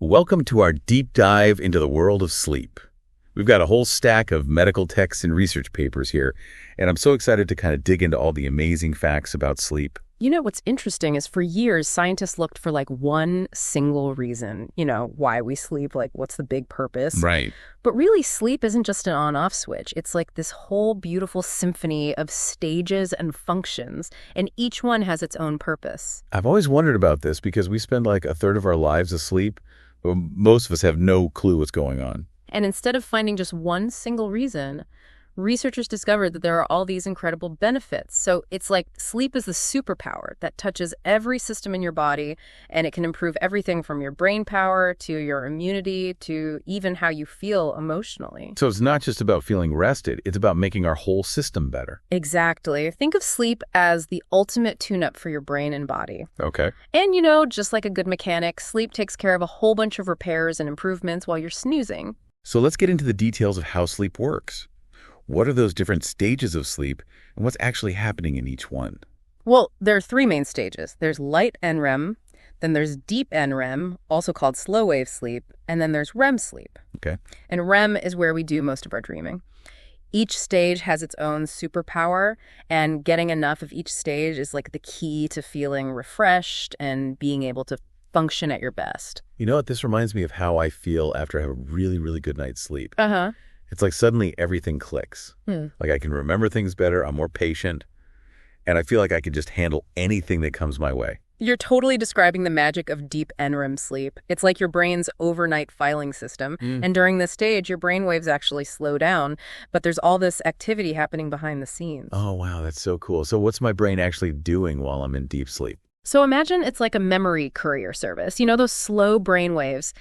Welcome to our deep dive into the world of sleep. We've got a whole stack of medical texts and research papers here, and I'm so excited to kind of dig into all the amazing facts about sleep. You know, what's interesting is for years, scientists looked for like one single reason, why we sleep, like what's the big purpose. Right. But really, sleep isn't just an on-off switch. It's like this whole beautiful symphony of stages and functions, and each one has its own purpose. I've always wondered about this because we spend like a third of our lives asleep, but most of us have no clue what's going on. And instead of finding just one single reason, researchers discovered that there are all these incredible benefits. So it's like sleep is the superpower that touches every system in your body, and it can improve everything from your brain power to your immunity to even how you feel emotionally. So it's not just about feeling rested, it's about making our whole system better. Exactly. Think of sleep as the ultimate tune-up for your brain and body. Okay. And just like a good mechanic, sleep takes care of a whole bunch of repairs and improvements while you're snoozing. So let's get into the details of how sleep works. What are those different stages of sleep, and what's actually happening in each one? Well, there are three main stages. There's light NREM, then there's deep NREM, also called slow wave sleep, and then there's REM sleep. Okay. And REM is where we do most of our dreaming. Each stage has its own superpower, and getting enough of each stage is like the key to feeling refreshed and being able to function at your best. You know what? This reminds me of how I feel after I have a really, really good night's sleep. Uh-huh. It's like suddenly everything clicks. Like I can remember things better, I'm more patient, and I feel like I can just handle anything that comes my way. You're totally describing the magic of deep NREM sleep. It's like your brain's overnight filing system. And during this stage, your brain waves actually slow down, but there's all this activity happening behind the scenes. Oh, wow, that's so cool. So what's my brain actually doing while I'm in deep sleep? So imagine it's like a memory courier service. Those slow brain waves.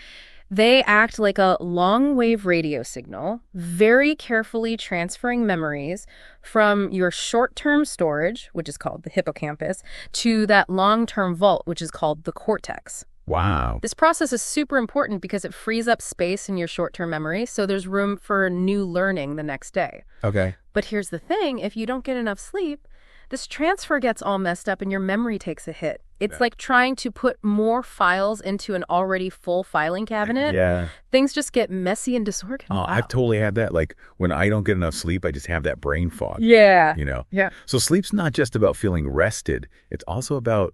They act like a long-wave radio signal, very carefully transferring memories from your short-term storage, which is called the hippocampus, to that long-term vault, which is called the cortex. Wow. This process is super important because it frees up space in your short-term memory, so there's room for new learning the next day. Okay. But here's the thing, if you don't get enough sleep, this transfer gets all messed up and your memory takes a hit. It's like trying to put more files into an already full filing cabinet. Yeah. Things just get messy and disorganized. Oh, I've totally had that. Like when I don't get enough sleep, I just have that brain fog. Yeah. Yeah. So sleep's not just about feeling rested. It's also about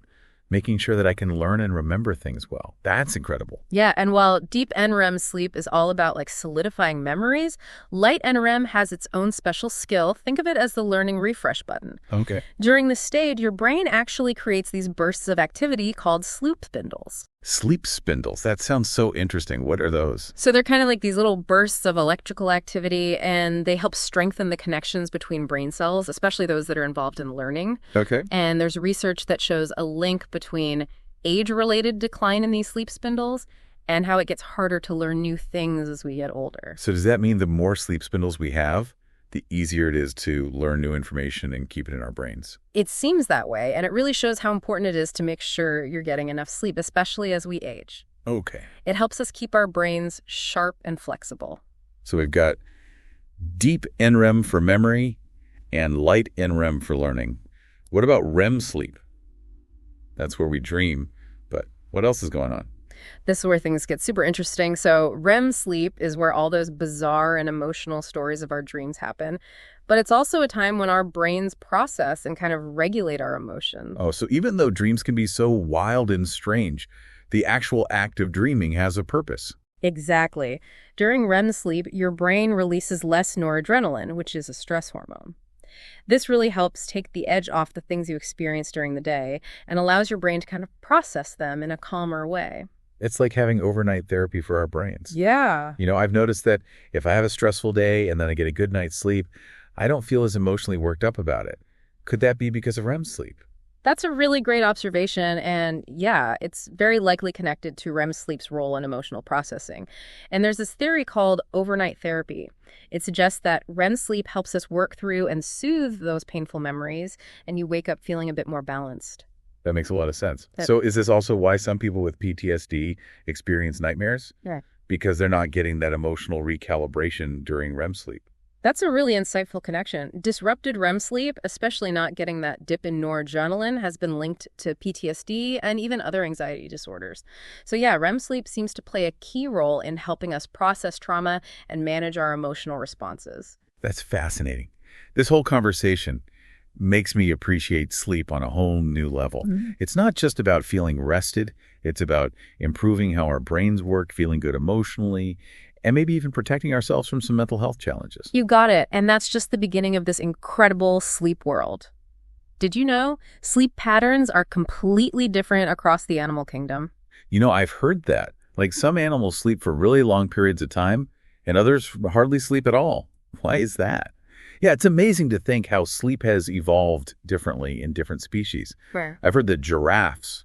making sure that I can learn and remember things well. That's incredible. Yeah, and while deep NREM sleep is all about like solidifying memories, light NREM has its own special skill. Think of it as the learning refresh button. Okay. During this stage, your brain actually creates these bursts of activity called sleep spindles. Sleep spindles. That sounds so interesting. What are those? So they're kind of like these little bursts of electrical activity, and they help strengthen the connections between brain cells, especially those that are involved in learning. Okay. And there's research that shows a link between age-related decline in these sleep spindles and how it gets harder to learn new things as we get older. So does that mean the more sleep spindles we have, the easier it is to learn new information and keep it in our brains? It seems that way, and it really shows how important it is to make sure you're getting enough sleep, especially as we age. Okay. It helps us keep our brains sharp and flexible. So we've got deep NREM for memory and light NREM for learning. What about REM sleep? That's where we dream, but what else is going on? This is where things get super interesting. So REM sleep is where all those bizarre and emotional stories of our dreams happen. But it's also a time when our brains process and kind of regulate our emotions. Oh, so even though dreams can be so wild and strange, the actual act of dreaming has a purpose. Exactly. During REM sleep, your brain releases less noradrenaline, which is a stress hormone. This really helps take the edge off the things you experience during the day and allows your brain to kind of process them in a calmer way. It's like having overnight therapy for our brains. Yeah. I've noticed that if I have a stressful day and then I get a good night's sleep, I don't feel as emotionally worked up about it. Could that be because of REM sleep? That's a really great observation, and yeah, it's very likely connected to REM sleep's role in emotional processing. And there's this theory called overnight therapy. It suggests that REM sleep helps us work through and soothe those painful memories, and you wake up feeling a bit more balanced. That makes a lot of sense. So is this also why some people with PTSD experience nightmares? Yeah. Because they're not getting that emotional recalibration during REM sleep. That's a really insightful connection. Disrupted REM sleep, especially not getting that dip in noradrenaline, has been linked to PTSD and even other anxiety disorders. So yeah, REM sleep seems to play a key role in helping us process trauma and manage our emotional responses. That's fascinating. This whole conversation makes me appreciate sleep on a whole new level. It's not just about feeling rested. It's about improving how our brains work, feeling good emotionally, and maybe even protecting ourselves from some mental health challenges. You got it. And that's just the beginning of this incredible sleep world. Did you know sleep patterns are completely different across the animal kingdom? I've heard that. Like some animals sleep for really long periods of time, and others hardly sleep at all. Why is that? Yeah, it's amazing to think how sleep has evolved differently in different species. Right. I've heard that giraffes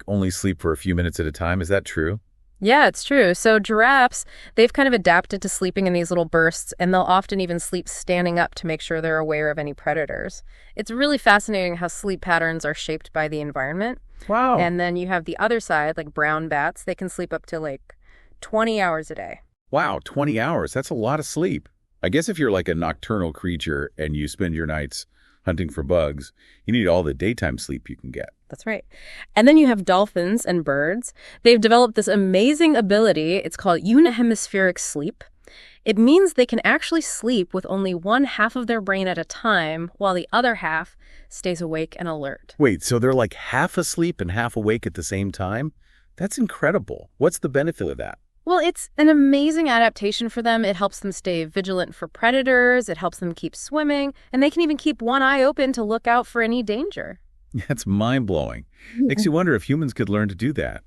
only sleep for a few minutes at a time. Is that true? Yeah, it's true. So giraffes, they've kind of adapted to sleeping in these little bursts, and they'll often even sleep standing up to make sure they're aware of any predators. It's really fascinating how sleep patterns are shaped by the environment. Wow. And then you have the other side, like brown bats, they can sleep up to 20 hours a day. Wow, 20 hours. That's a lot of sleep. I guess if you're like a nocturnal creature and you spend your nights hunting for bugs, you need all the daytime sleep you can get. That's right. And then you have dolphins and birds. They've developed this amazing ability. It's called unihemispheric sleep. It means they can actually sleep with only one half of their brain at a time while the other half stays awake and alert. Wait, so they're like half asleep and half awake at the same time? That's incredible. What's the benefit of that? Well, it's an amazing adaptation for them. It helps them stay vigilant for predators. It helps them keep swimming. And they can even keep one eye open to look out for any danger. That's mind-blowing. Makes you wonder if humans could learn to do that.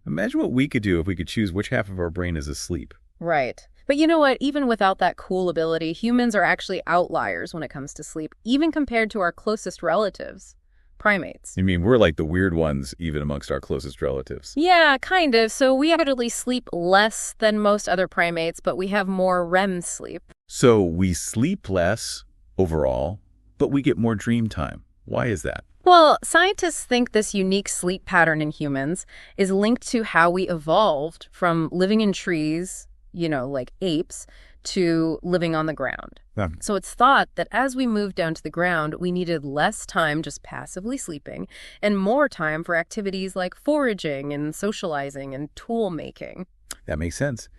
Imagine what we could do if we could choose which half of our brain is asleep. Right. But you know what? Even without that cool ability, humans are actually outliers when it comes to sleep, even compared to our closest relatives, primates. You mean we're like the weird ones even amongst our closest relatives? Yeah, kind of. So we actually sleep less than most other primates, but we have more REM sleep. So we sleep less overall, but we get more dream time. Why is that? Well, scientists think this unique sleep pattern in humans is linked to how we evolved from living in trees, like apes, to living on the ground. Yeah. So it's thought that as we moved down to the ground, we needed less time just passively sleeping and more time for activities like foraging and socializing and tool making. That makes sense.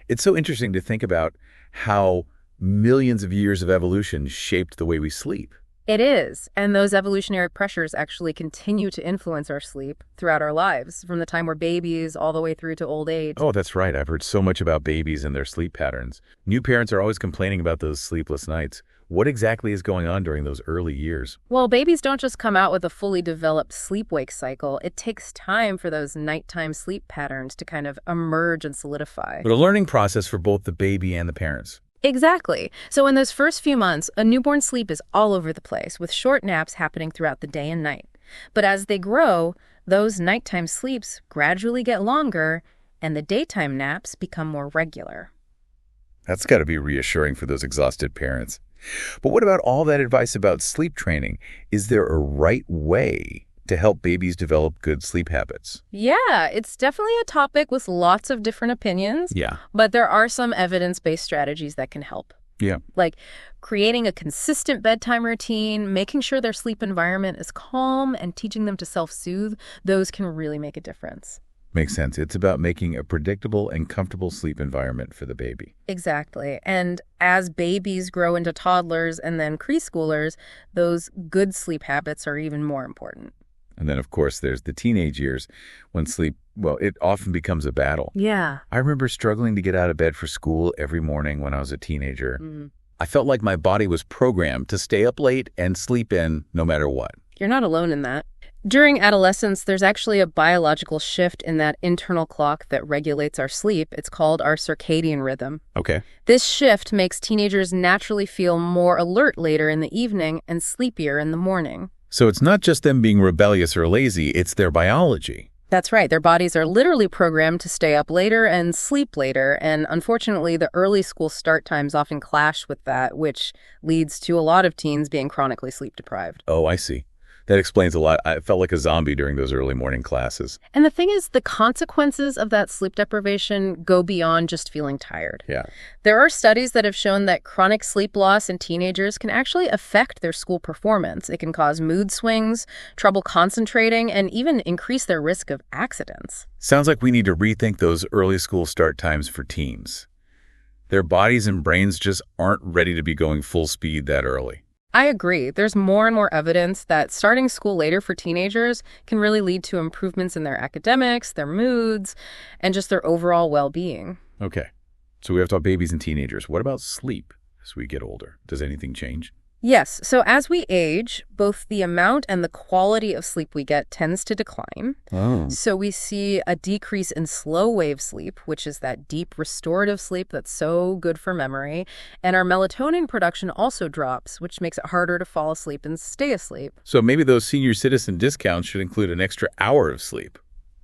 It's so interesting to think about how millions of years of evolution shaped the way we sleep. It is. And those evolutionary pressures actually continue to influence our sleep throughout our lives, from the time we're babies all the way through to old age. Oh, that's right. I've heard so much about babies and their sleep patterns. New parents are always complaining about those sleepless nights. What exactly is going on during those early years? Well, babies don't just come out with a fully developed sleep-wake cycle. It takes time for those nighttime sleep patterns to kind of emerge and solidify. But a learning process for both the baby and the parents. Exactly. So in those first few months, a newborn's sleep is all over the place, with short naps happening throughout the day and night. But as they grow, those nighttime sleeps gradually get longer, and the daytime naps become more regular. That's got to be reassuring for those exhausted parents. But what about all that advice about sleep training? Is there a right way to help babies develop good sleep habits? Yeah, it's definitely a topic with lots of different opinions. Yeah. But there are some evidence-based strategies that can help. Yeah. Like creating a consistent bedtime routine, making sure their sleep environment is calm, and teaching them to self-soothe. Those can really make a difference. Makes sense. It's about making a predictable and comfortable sleep environment for the baby. Exactly. And as babies grow into toddlers and then preschoolers, those good sleep habits are even more important. And then, of course, there's the teenage years when sleep, it often becomes a battle. Yeah. I remember struggling to get out of bed for school every morning when I was a teenager. Mm-hmm. I felt like my body was programmed to stay up late and sleep in no matter what. You're not alone in that. During adolescence, there's actually a biological shift in that internal clock that regulates our sleep. It's called our circadian rhythm. Okay. This shift makes teenagers naturally feel more alert later in the evening and sleepier in the morning. So it's not just them being rebellious or lazy, it's their biology. That's right. Their bodies are literally programmed to stay up later and sleep later. And unfortunately, the early school start times often clash with that, which leads to a lot of teens being chronically sleep deprived. Oh, I see. That explains a lot. I felt like a zombie during those early morning classes. And the thing is, the consequences of that sleep deprivation go beyond just feeling tired. Yeah. There are studies that have shown that chronic sleep loss in teenagers can actually affect their school performance. It can cause mood swings, trouble concentrating, and even increase their risk of accidents. Sounds like we need to rethink those early school start times for teens. Their bodies and brains just aren't ready to be going full speed that early. I agree. There's more and more evidence that starting school later for teenagers can really lead to improvements in their academics, their moods, and just their overall well-being. Okay. So we have to talk babies and teenagers. What about sleep as we get older? Does anything change? Yes. So as we age, both the amount and the quality of sleep we get tends to decline. Oh. So we see a decrease in slow wave sleep, which is that deep restorative sleep that's so good for memory. And our melatonin production also drops, which makes it harder to fall asleep and stay asleep. So maybe those senior citizen discounts should include an extra hour of sleep.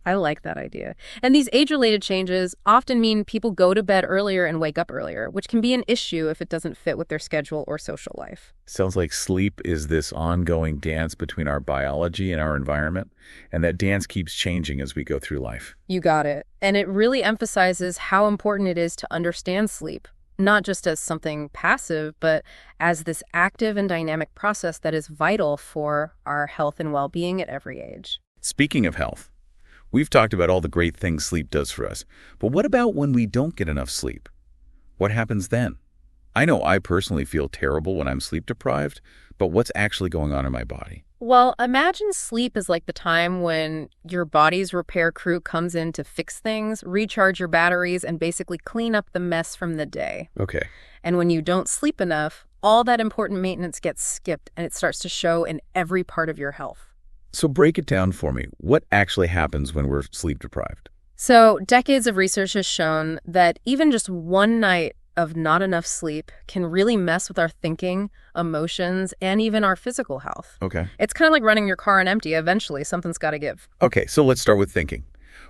I like that idea. And these age-related changes often mean people go to bed earlier and wake up earlier, which can be an issue if it doesn't fit with their schedule or social life. Sounds like sleep is this ongoing dance between our biology and our environment, and that dance keeps changing as we go through life. You got it. And it really emphasizes how important it is to understand sleep, not just as something passive, but as this active and dynamic process that is vital for our health and well-being at every age. Speaking of health, we've talked about all the great things sleep does for us, but what about when we don't get enough sleep? What happens then? I know I personally feel terrible when I'm sleep deprived, but what's actually going on in my body? Well, imagine sleep is like the time when your body's repair crew comes in to fix things, recharge your batteries, and basically clean up the mess from the day. Okay. And when you don't sleep enough, all that important maintenance gets skipped, and it starts to show in every part of your health. So break it down for me. What actually happens when we're sleep deprived? So decades of research has shown that even just one night of not enough sleep can really mess with our thinking, emotions, and even our physical health. Okay. It's kind of like running your car on empty. Eventually, something's got to give. Okay, so let's start with thinking.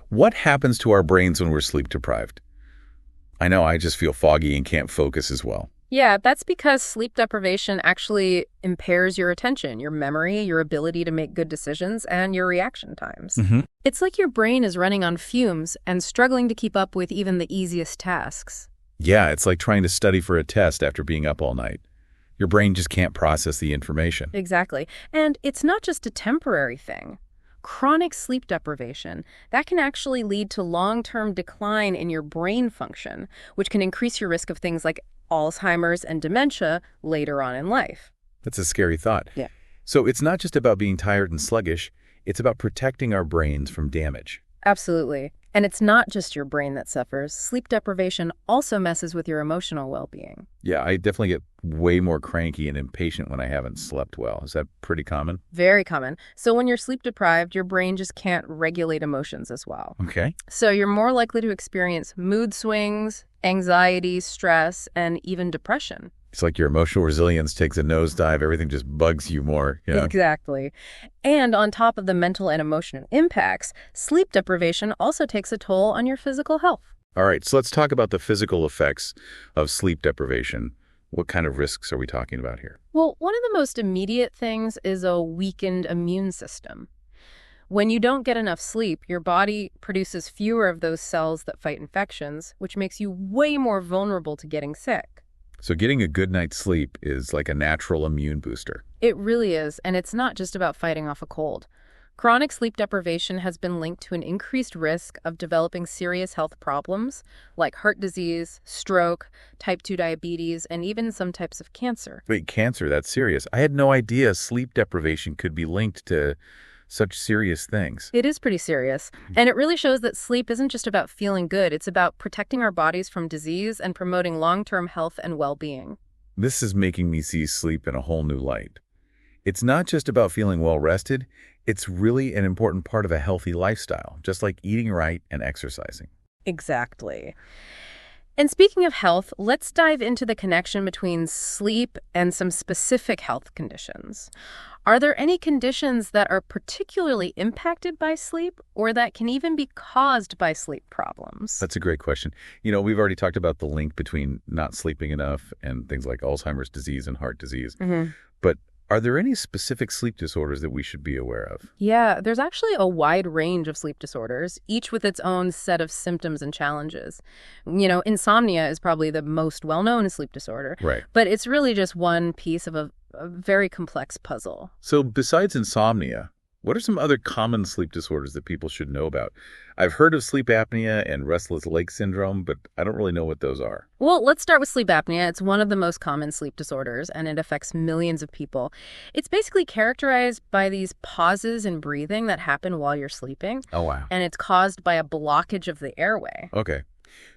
What happens to our brains when we're sleep deprived? I know I just feel foggy and can't focus as well. Yeah, that's because sleep deprivation actually impairs your attention, your memory, your ability to make good decisions, and your reaction times. Mm-hmm. It's like your brain is running on fumes and struggling to keep up with even the easiest tasks. Yeah, it's like trying to study for a test after being up all night. Your brain just can't process the information. Exactly. And it's not just a temporary thing. Chronic sleep deprivation, that can actually lead to long-term decline in your brain function, which can increase your risk of things like Alzheimer's and dementia later on in life. That's a scary thought. Yeah. So it's not just about being tired and sluggish, it's about protecting our brains from damage. Absolutely. And it's not just your brain that suffers. Sleep deprivation also messes with your emotional well-being. Yeah, I definitely get way more cranky and impatient when I haven't slept well. Is that pretty common? Very common. So when you're sleep deprived, your brain just can't regulate emotions as well. Okay. So you're more likely to experience mood swings, anxiety, stress, and even depression. It's like your emotional resilience takes a nosedive. Everything just bugs you more. Yeah. Exactly. And on top of the mental and emotional impacts, sleep deprivation also takes a toll on your physical health. All right, so let's talk about the physical effects of sleep deprivation. What kind of risks are we talking about here? Well, one of the most immediate things is a weakened immune system. When you don't get enough sleep, your body produces fewer of those cells that fight infections, which makes you way more vulnerable to getting sick. So getting a good night's sleep is like a natural immune booster. It really is, and it's not just about fighting off a cold. Chronic sleep deprivation has been linked to an increased risk of developing serious health problems like heart disease, stroke, type 2 diabetes, and even some types of cancer. Wait, cancer, that's serious. I had no idea sleep deprivation could be linked to such serious things. It is pretty serious, and it really shows that sleep isn't just about feeling good. It's about protecting our bodies from disease and promoting long-term health and well-being. This is making me see sleep in a whole new light. It's not just about feeling well-rested. It's really an important part of a healthy lifestyle, just like eating right and exercising. Exactly. And speaking of health, let's dive into the connection between sleep and some specific health conditions. Are there any conditions that are particularly impacted by sleep or that can even be caused by sleep problems? That's a great question. You know, we've already talked about the link between not sleeping enough and things like Alzheimer's disease and heart disease. Mm-hmm. But Are there any specific sleep disorders that we should be aware of? Yeah, there's actually a wide range of sleep disorders, each with its own set of symptoms and challenges. Insomnia is probably the most well-known sleep disorder, Right. but it's really just one piece of a very complex puzzle. So besides insomnia, what are some other common sleep disorders that people should know about? I've heard of sleep apnea and restless leg syndrome, but I don't really know what those are. Well, let's start with sleep apnea. It's one of the most common sleep disorders, and it affects millions of people. It's basically characterized by these pauses in breathing that happen while you're sleeping. Oh, wow. And it's caused by a blockage of the airway. Okay.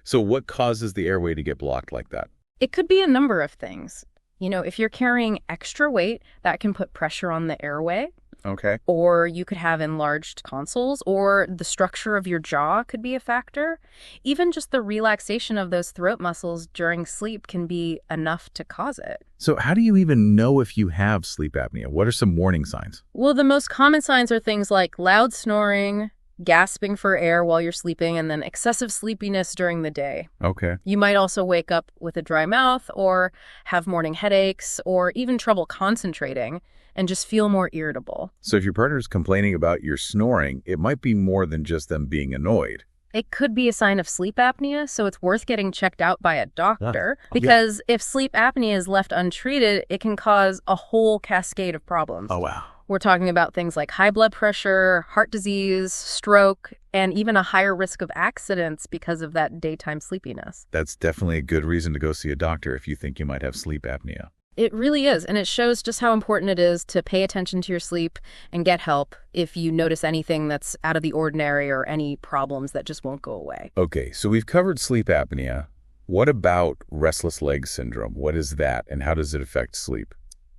So what causes the airway to get blocked like that? It could be a number of things. If you're carrying extra weight, that can put pressure on the airway. Okay. Or you could have enlarged tonsils, or the structure of your jaw could be a factor. Even just the relaxation of those throat muscles during sleep can be enough to cause it. So how do you even know if you have sleep apnea? What are some warning signs? Well, the most common signs are things like loud snoring, gasping for air while you're sleeping, and then excessive sleepiness during the day. Okay. You might also wake up with a dry mouth or have morning headaches or even trouble concentrating and just feel more irritable. So if your partner's complaining about your snoring, it might be more than just them being annoyed. It could be a sign of sleep apnea, so it's worth getting checked out by a doctor because if sleep apnea is left untreated, it can cause a whole cascade of problems. Oh, wow. We're talking about things like high blood pressure, heart disease, stroke, and even a higher risk of accidents because of that daytime sleepiness. That's definitely a good reason to go see a doctor if you think you might have sleep apnea. It really is, and it shows just how important it is to pay attention to your sleep and get help if you notice anything that's out of the ordinary or any problems that just won't go away. Okay, so we've covered sleep apnea. What about restless leg syndrome? What is that, and how does it affect sleep?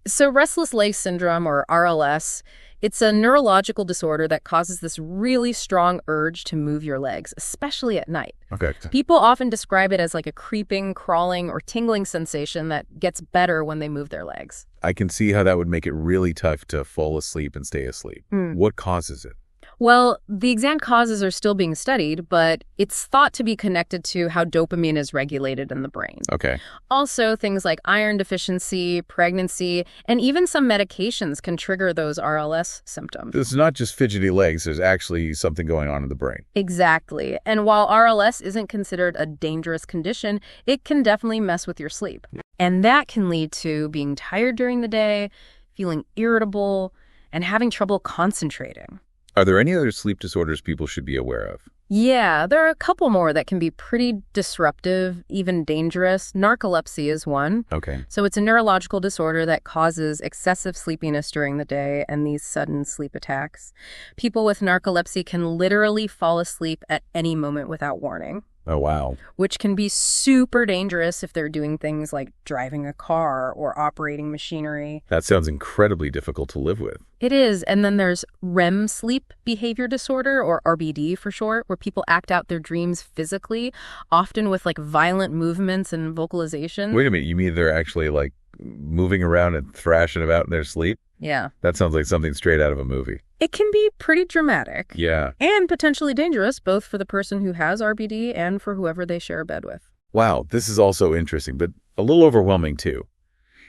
So restless leg syndrome, or RLS, it's a neurological disorder that causes this really strong urge to move your legs, especially at night. Okay. People often describe it as like a creeping, crawling, or tingling sensation that gets better when they move their legs. I can see how that would make it really tough to fall asleep and stay asleep. What causes it? Well, the exact causes are still being studied, but it's thought to be connected to how dopamine is regulated in the brain. Okay. Also, things like iron deficiency, pregnancy, and even some medications can trigger those RLS symptoms. It's not just fidgety legs. There's actually something going on in the brain. Exactly. And while RLS isn't considered a dangerous condition, it can definitely mess with your sleep. And that can lead to being tired during the day, feeling irritable, and having trouble concentrating. Are there any other sleep disorders people should be aware of? Yeah, there are a couple more that can be pretty disruptive, even dangerous. Narcolepsy is one. Okay. So it's a neurological disorder that causes excessive sleepiness during the day and these sudden sleep attacks. People with narcolepsy can literally fall asleep at any moment without warning. Oh, wow. Which can be super dangerous if they're doing things like driving a car or operating machinery. That sounds incredibly difficult to live with. It is. And then there's REM sleep behavior disorder, or RBD for short, where people act out their dreams physically, often with like violent movements and vocalization. Wait a minute. You mean they're actually like moving around and thrashing about in their sleep? Yeah. That sounds like something straight out of a movie. It can be pretty dramatic. Yeah. And potentially dangerous, both for the person who has RBD and for whoever they share a bed with. Wow, this is all so interesting, but a little overwhelming too.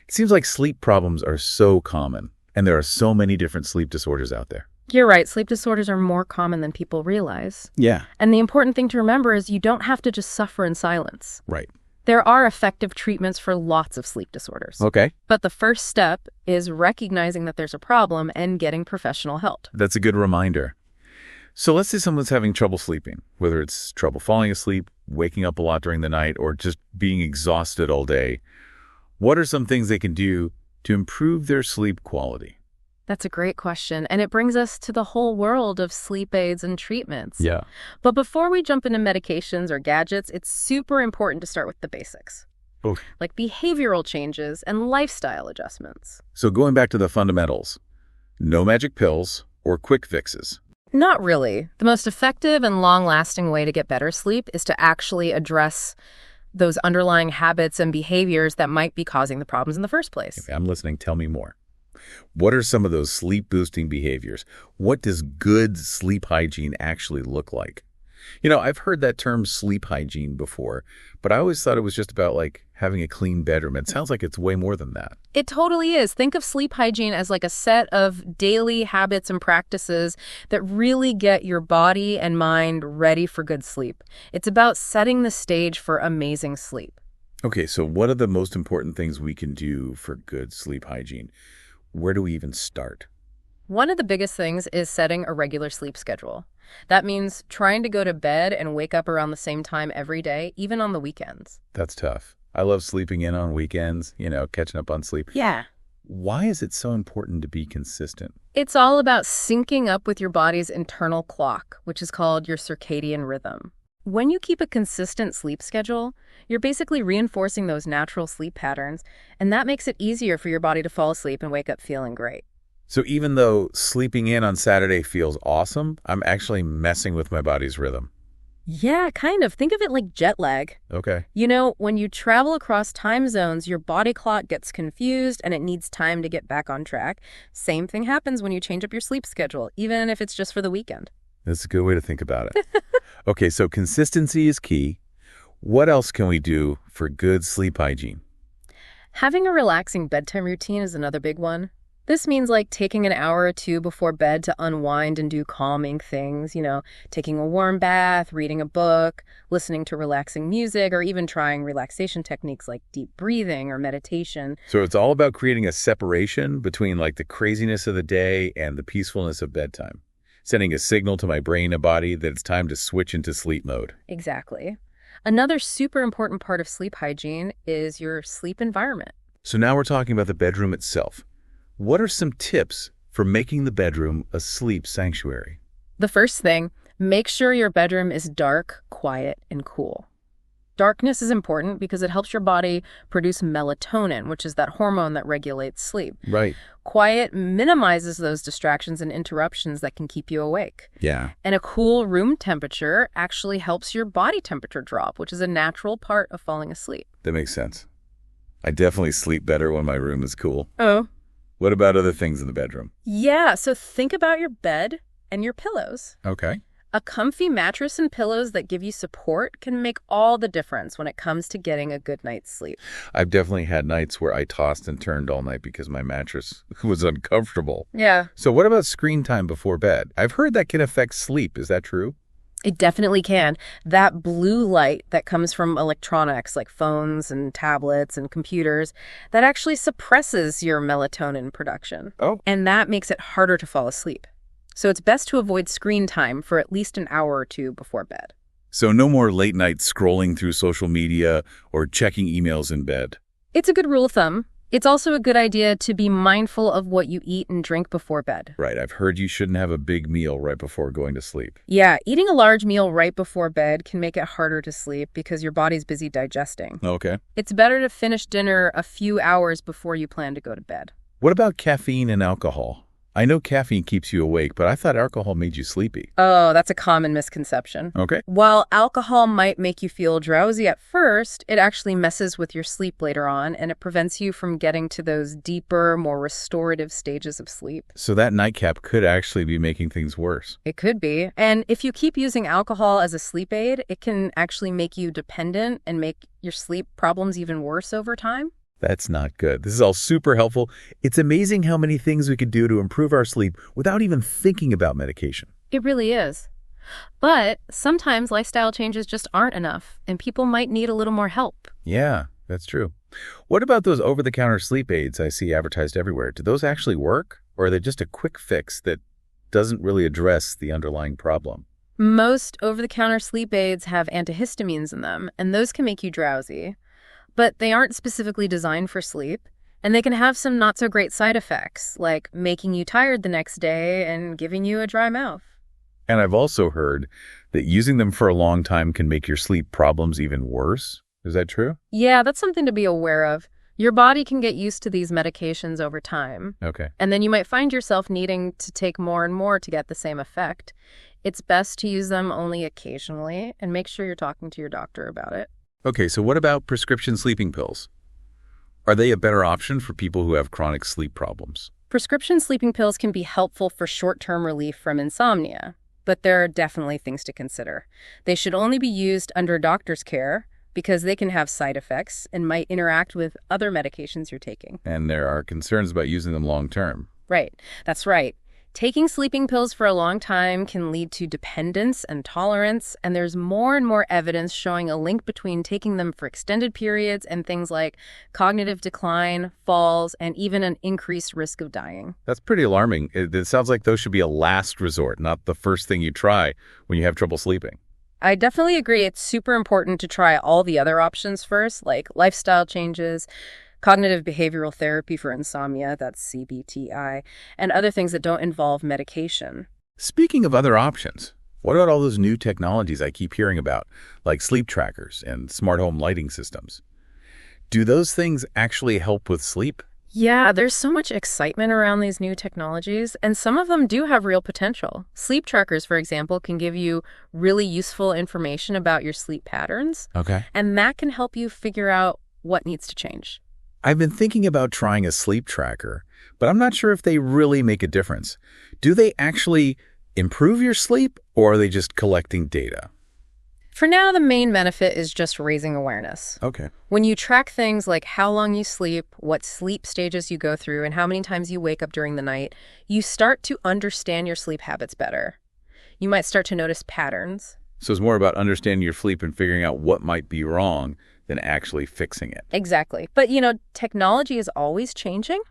It seems like sleep problems are so common, and there are so many different sleep disorders out there. You're right. Sleep disorders are more common than people realize. Yeah. And the important thing to remember is you don't have to just suffer in silence. Right. There are effective treatments for lots of sleep disorders. Okay. But the first step is recognizing that there's a problem and getting professional help. That's a good reminder. So let's say someone's having trouble sleeping, whether it's trouble falling asleep, waking up a lot during the night, or just being exhausted all day. What are some things they can do to improve their sleep quality? That's a great question, and it brings us to the whole world of sleep aids and treatments. Yeah. But before we jump into medications or gadgets, it's super important to start with the basics, like behavioral changes and lifestyle adjustments. So going back to the fundamentals, no magic pills or quick fixes. Not really. The most effective and long-lasting way to get better sleep is to actually address those underlying habits and behaviors that might be causing the problems in the first place. Okay, I'm listening. Tell me more. What are some of those sleep-boosting behaviors? What does good sleep hygiene actually look like? I've heard that term sleep hygiene before, but I always thought it was just about like having a clean bedroom. It sounds like it's way more than that. It totally is. Think of sleep hygiene as like a set of daily habits and practices that really get your body and mind ready for good sleep. It's about setting the stage for amazing sleep. Okay, so what are the most important things we can do for good sleep hygiene? Where do we even start? One of the biggest things is setting a regular sleep schedule. That means trying to go to bed and wake up around the same time every day, even on the weekends. That's tough. I love sleeping in on weekends, catching up on sleep. Yeah. Why is it so important to be consistent? It's all about syncing up with your body's internal clock, which is called your circadian rhythm. When you keep a consistent sleep schedule, you're basically reinforcing those natural sleep patterns, and that makes it easier for your body to fall asleep and wake up feeling great. So even though sleeping in on Saturday feels awesome, I'm actually messing with my body's rhythm. Yeah, kind of. Think of it like jet lag. Okay. When you travel across time zones, your body clock gets confused and it needs time to get back on track. Same thing happens when you change up your sleep schedule, even if it's just for the weekend. That's a good way to think about it. Okay, so consistency is key. What else can we do for good sleep hygiene? Having a relaxing bedtime routine is another big one. This means like taking an hour or two before bed to unwind and do calming things, taking a warm bath, reading a book, listening to relaxing music, or even trying relaxation techniques like deep breathing or meditation. So it's all about creating a separation between like the craziness of the day and the peacefulness of bedtime, sending a signal to my brain and body that it's time to switch into sleep mode. Exactly. Another super important part of sleep hygiene is your sleep environment. So now we're talking about the bedroom itself. What are some tips for making the bedroom a sleep sanctuary? The first thing, make sure your bedroom is dark, quiet, and cool. Darkness is important because it helps your body produce melatonin, which is that hormone that regulates sleep. Right. Quiet minimizes those distractions and interruptions that can keep you awake. Yeah. And a cool room temperature actually helps your body temperature drop, which is a natural part of falling asleep. That makes sense. I definitely sleep better when my room is cool. Oh. What about other things in the bedroom? Yeah, so think about your bed and your pillows. Okay. A comfy mattress and pillows that give you support can make all the difference when it comes to getting a good night's sleep. I've definitely had nights where I tossed and turned all night because my mattress was uncomfortable. Yeah. So what about screen time before bed? I've heard that can affect sleep. Is that true? It definitely can. That blue light that comes from electronics like phones and tablets and computers, that actually suppresses your melatonin production. Oh. And that makes it harder to fall asleep. So it's best to avoid screen time for at least an hour or two before bed. So no more late night scrolling through social media or checking emails in bed. It's a good rule of thumb. It's also a good idea to be mindful of what you eat and drink before bed. Right. I've heard you shouldn't have a big meal right before going to sleep. Yeah, eating a large meal right before bed can make it harder to sleep because your body's busy digesting. Okay. It's better to finish dinner a few hours before you plan to go to bed. What about caffeine and alcohol? I know caffeine keeps you awake, but I thought alcohol made you sleepy. Oh, that's a common misconception. Okay. While alcohol might make you feel drowsy at first, it actually messes with your sleep later on, and it prevents you from getting to those deeper, more restorative stages of sleep. So that nightcap could actually be making things worse. It could be. And if you keep using alcohol as a sleep aid, it can actually make you dependent and make your sleep problems even worse over time. That's not good. This is all super helpful. It's amazing how many things we could do to improve our sleep without even thinking about medication. It really is. But sometimes lifestyle changes just aren't enough, and people might need a little more help. Yeah, that's true. What about those over-the-counter sleep aids I see advertised everywhere? Do those actually work, or are they just a quick fix that doesn't really address the underlying problem? Most over-the-counter sleep aids have antihistamines in them, and those can make you drowsy. But they aren't specifically designed for sleep, and they can have some not-so-great side effects, like making you tired the next day and giving you a dry mouth. And I've also heard that using them for a long time can make your sleep problems even worse. Is that true? Yeah, that's something to be aware of. Your body can get used to these medications over time. Okay. And then you might find yourself needing to take more and more to get the same effect. It's best to use them only occasionally, and make sure you're talking to your doctor about it. Okay, so what about prescription sleeping pills? Are they a better option for people who have chronic sleep problems? Prescription sleeping pills can be helpful for short-term relief from insomnia. but there are definitely things to consider. They should only be used under doctor's care because they can have side effects and might interact with other medications you're taking. And there are concerns about using them long term. Right. That's right. Taking sleeping pills for a long time can lead to dependence and tolerance, and there's more and more evidence showing a link between taking them for extended periods and things like cognitive decline, falls, and even an increased risk of dying. That's pretty alarming. It sounds like those should be a last resort, not the first thing you try when you have trouble sleeping. I definitely agree. It's super important to try all the other options first, like lifestyle changes, cognitive behavioral therapy for insomnia, that's CBTI, and other things that don't involve medication. Speaking of other options, what about all those new technologies I keep hearing about, like sleep trackers and smart home lighting systems? Do those things actually help with sleep? Yeah, there's so much excitement around these new technologies, and some of them do have real potential. Sleep trackers, for example, can give you really useful information about your sleep patterns, Okay. and that can help you figure out what needs to change. I've been thinking about trying a sleep tracker, but I'm not sure if they really make a difference. Do they actually improve your sleep, or are they just collecting data? For now, the main benefit is just raising awareness. Okay. When you track things like how long you sleep, what sleep stages you go through, and how many times you wake up during the night, you start to understand your sleep habits better. You might start to notice patterns. So it's more about understanding your sleep and figuring out what might be wrong than actually fixing it. Exactly. But, technology is always changing.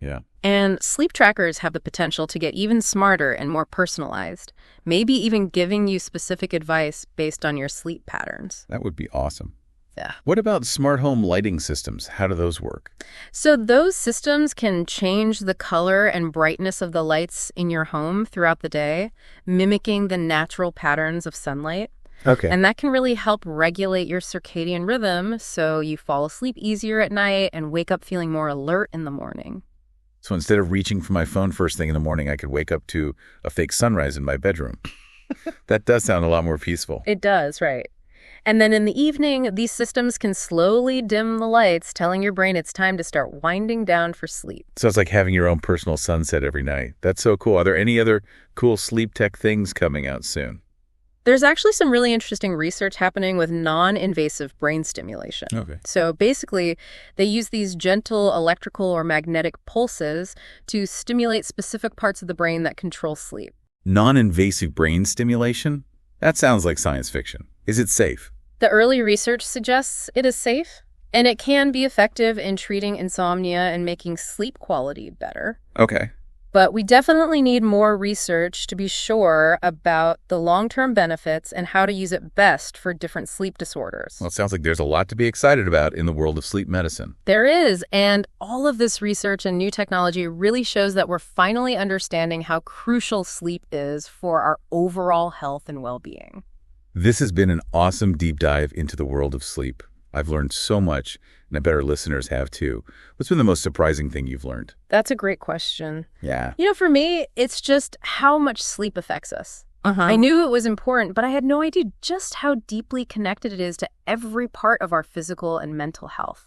Yeah. And sleep trackers have the potential to get even smarter and more personalized, maybe even giving you specific advice based on your sleep patterns. That would be awesome. Yeah. What about smart home lighting systems? How do those work? So those systems can change the color and brightness of the lights in your home throughout the day, mimicking the natural patterns of sunlight. Okay. And that can really help regulate your circadian rhythm so you fall asleep easier at night and wake up feeling more alert in the morning. So instead of reaching for my phone first thing in the morning, I could wake up to a fake sunrise in my bedroom. That does sound a lot more peaceful. It does, right. And then in the evening, these systems can slowly dim the lights, telling your brain it's time to start winding down for sleep. So it's like having your own personal sunset every night. That's so cool. Are there any other cool sleep tech things coming out soon? There's actually some really interesting research happening with non-invasive brain stimulation. Okay. So basically, they use these gentle electrical or magnetic pulses to stimulate specific parts of the brain that control sleep. Non-invasive brain stimulation? That sounds like science fiction. Is it safe? The early research suggests it is safe, and it can be effective in treating insomnia and making sleep quality better. Okay. But we definitely need more research to be sure about the long-term benefits and how to use it best for different sleep disorders. Well, it sounds like there's a lot to be excited about in the world of sleep medicine. There is, and all of this research and new technology really shows that we're finally understanding how crucial sleep is for our overall health and well-being. This has been an awesome deep dive into the world of sleep. I've learned so much, and I bet our listeners have too. What's been the most surprising thing you've learned? That's a great question. Yeah. For me, it's just how much sleep affects us. I knew it was important, but I had no idea just how deeply connected it is to every part of our physical and mental health.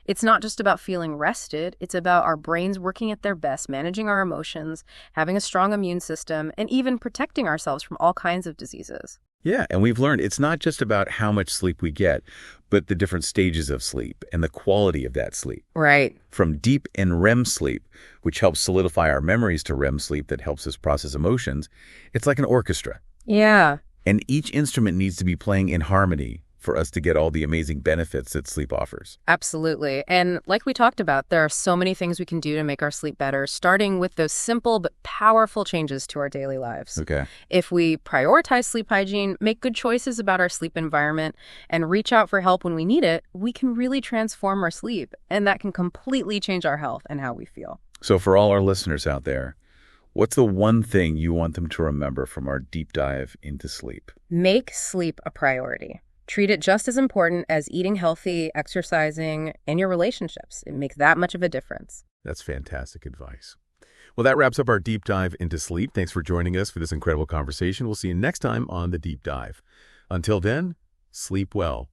It's not just about feeling rested. It's about our brains working at their best, managing our emotions, having a strong immune system, and even protecting ourselves from all kinds of diseases. Yeah, and we've learned it's not just about how much sleep we get, but the different stages of sleep and the quality of that sleep. Right. From deep and REM sleep, which helps solidify our memories, to REM sleep that helps us process emotions, it's like an orchestra. Yeah. And each instrument needs to be playing in harmony for us to get all the amazing benefits that sleep offers. Absolutely. And like we talked about, there are so many things we can do to make our sleep better, starting with those simple but powerful changes to our daily lives. Okay. If we prioritize sleep hygiene, make good choices about our sleep environment, and reach out for help when we need it, we can really transform our sleep. And that can completely change our health and how we feel. So for all our listeners out there, what's the one thing you want them to remember from our deep dive into sleep? Make sleep a priority. Treat it just as important as eating healthy, exercising, and your relationships. It makes that much of a difference. That's fantastic advice. Well, that wraps up our deep dive into sleep. Thanks for joining us for this incredible conversation. We'll see you next time on The Deep Dive. Until then, sleep well.